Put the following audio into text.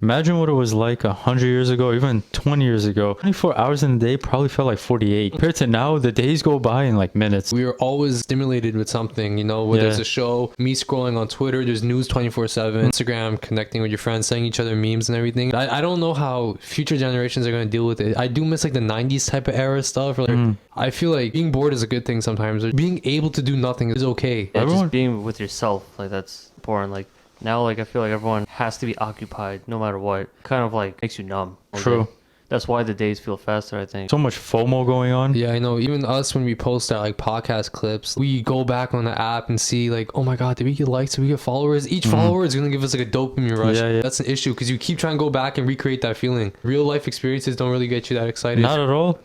Imagine what it was like 100 years ago, even 20 years ago. 24 hours in a day probably felt like 48. Compared to now, the days go by in like minutes. We are always stimulated with something, you know, whether Yeah. it's a show, me scrolling on Twitter, there's news 24/7, Instagram, connecting with your friends, sending each other memes and everything. I don't know how future generations are going to deal with it. I do miss like the 90s type of era stuff. Or, like, I feel like being bored is a good thing sometimes. Being able to do nothing is okay. Yeah, Everyone- just being with yourself, like that's important. Like now, like I feel like everyone has to be occupied no matter what. Kind of like makes you numb. True. That's why the days feel faster, I think. So much FOMO going on. Yeah, I know. Even us, when we post our like podcast clips, we go back on the app and see like, oh my god, did we get likes? Did we get followers? Each follower is gonna give us like a dopamine rush. Yeah. That's an issue because you keep trying to go back and recreate that feeling. Real life experiences don't really get you that excited. Not at all.